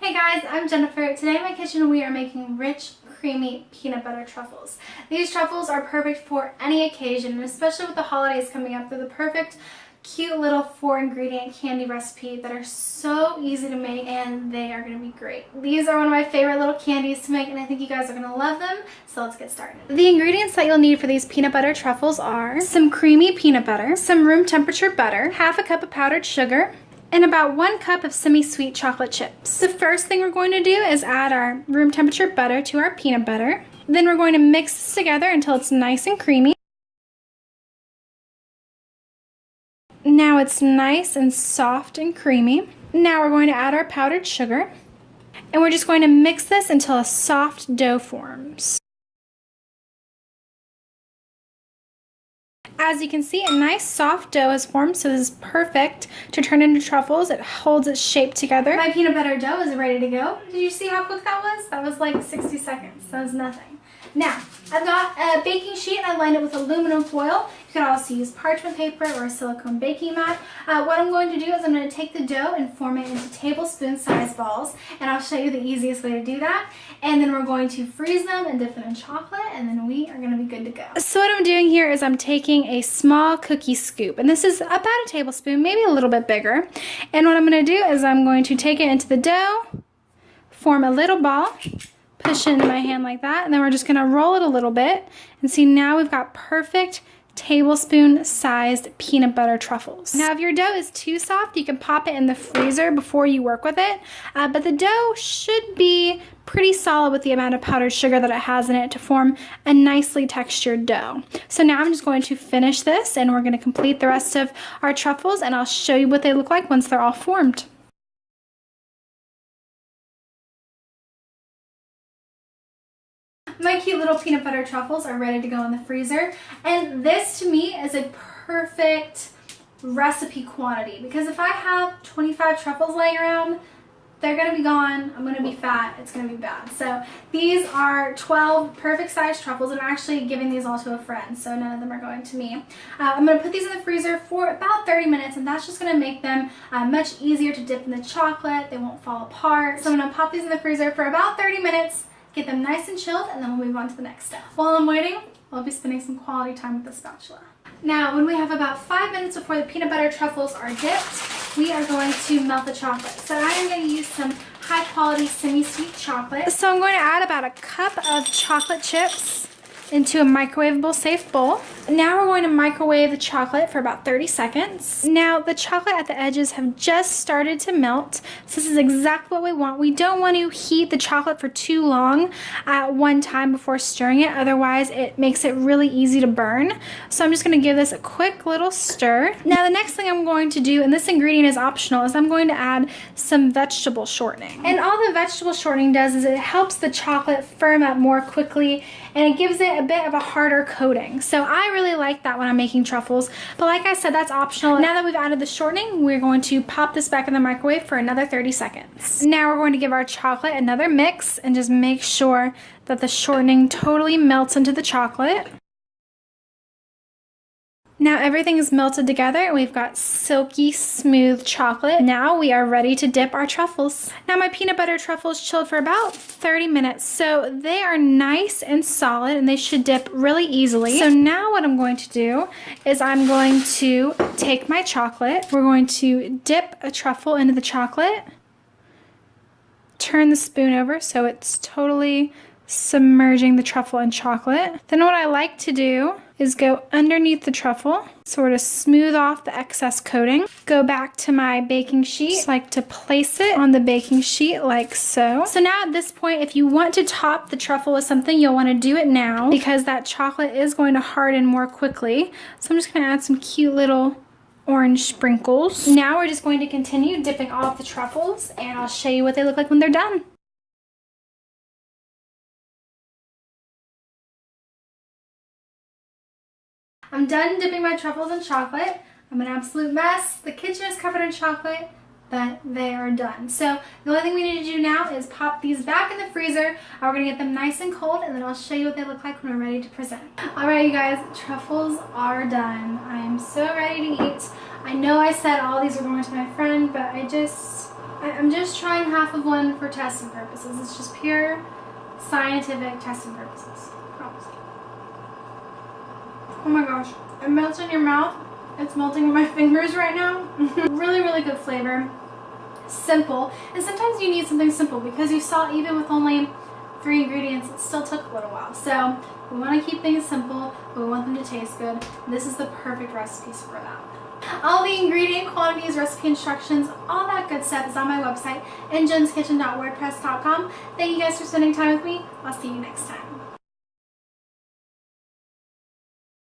Hey guys, I'm Jennifer. Today in my kitchen we are making rich, creamy peanut butter truffles. These truffles are perfect for any occasion, and especially with the holidays coming up, they're the perfect cute little 4-ingredient candy recipe that are so easy to make, and they are going to be great. These are one of my favorite little candies to make, and I think you guys are going to love them, so let's get started. The ingredients that you'll need for these peanut butter truffles are some creamy peanut butter, some room temperature butter, half a cup of powdered sugar, and about 1 cup of semi-sweet chocolate chips. The first thing we're going to do is add our room temperature butter to our peanut butter. Then we're going to mix this together until it's nice and creamy. Now it's nice and soft and creamy. Now we're going to add our powdered sugar. And we're just going to mix this until a soft dough forms. As you can see, a nice soft dough has formed, so this is perfect to turn into truffles. It holds its shape together. My peanut butter dough is ready to go. Did you see how quick that was? That was like 60 seconds. That was nothing. Now, I've got a baking sheet and I lined it with aluminum foil. You can also use parchment paper or a silicone baking mat. What I'm going to do is I'm going to take the dough and form it into tablespoon-sized balls, and I'll show you the easiest way to do that. And then we're going to freeze them and dip them in chocolate, and then we are going to be good to go. So what I'm doing here is I'm taking a small cookie scoop, and this is about a tablespoon, maybe a little bit bigger. And what I'm going to do is I'm going to take it into the dough, form a little ball, push it into my hand like that, and then we're just going to roll it a little bit. And see, now we've got perfect tablespoon-sized peanut butter truffles. Now, if your dough is too soft, you can pop it in the freezer before you work with it, but the dough should be pretty solid with the amount of powdered sugar that it has in it to form a nicely textured dough. So now I'm just going to finish this, and we're going to complete the rest of our truffles, and I'll show you what they look like once they're all formed. My cute little peanut butter truffles are ready to go in the freezer, and this to me is a perfect recipe quantity, because if I have 25 truffles laying around, they're going to be gone, I'm going to be fat, it's going to be bad. So these are 12 perfect sized truffles, and I'm actually giving these all to a friend, so none of them are going to me. I'm going to put these in the freezer for about 30 minutes, and that's just going to make them much easier to dip in the chocolate. They won't fall apart. So I'm going to pop these in the freezer for about 30 minutes, get them nice and chilled, and then we'll move on to the next step. While I'm waiting, I'll be spending some quality time with the spatula. Now, when we have about 5 minutes before the peanut butter truffles are dipped, we are going to melt the chocolate. So I am going to use some high quality semi-sweet chocolate. So I'm going to add about a cup of chocolate chips into a microwavable safe bowl. Now we're going to microwave the chocolate for about 30 seconds. Now the chocolate at the edges have just started to melt, so this is exactly what we want. We don't want to heat the chocolate for too long at one time before stirring it, otherwise it makes it really easy to burn. So I'm just going to give this a quick little stir. Now the next thing I'm going to do, and this ingredient is optional, is I'm going to add some vegetable shortening. And all the vegetable shortening does is it helps the chocolate firm up more quickly, and it gives it a bit of a harder coating. So I really like that when I'm making truffles, but like I said, that's optional. Now that we've added the shortening, we're going to pop this back in the microwave for another 30 seconds. Now we're going to give our chocolate another mix and just make sure that the shortening totally melts into the chocolate. Now everything is melted together and we've got silky smooth chocolate. Now we are ready to dip our truffles. Now my peanut butter truffles chilled for about 30 minutes, so they are nice and solid and they should dip really easily. So now what I'm going to do is I'm going to take my chocolate. We're going to dip a truffle into the chocolate, turn the spoon over so it's totally submerging the truffle in chocolate. Then what I like to do is go underneath the truffle, sort of smooth off the excess coating. Go back to my baking sheet. Just like to place it on the baking sheet like so. So now at this point, if you want to top the truffle with something, you'll want to do it now because that chocolate is going to harden more quickly. So I'm just going to add some cute little orange sprinkles. Now we're just going to continue dipping all of the truffles, and I'll show you what they look like when they're done. I'm done dipping my truffles in chocolate. I'm an absolute mess. The kitchen is covered in chocolate, but they are done. So the only thing we need to do now is pop these back in the freezer. We're gonna get them nice and cold, and then I'll show you what they look like when we're ready to present. All right, you guys, truffles are done. I am so ready to eat. I know I said all these were going to my friend, but I just I'm just trying half of one for testing purposes. It's just pure scientific testing purposes. Promise. Oh my gosh. It melts in your mouth. It's melting in my fingers right now. Really, really good flavor. Simple. And sometimes you need something simple because you saw even with only 3 ingredients, it still took a little while. So we want to keep things simple, but we want them to taste good. This is the perfect recipes for that. All the ingredient quantities, recipe instructions, all that good stuff is on my website, injenskitchen.wordpress.com. Thank you guys for spending time with me. I'll see you next time.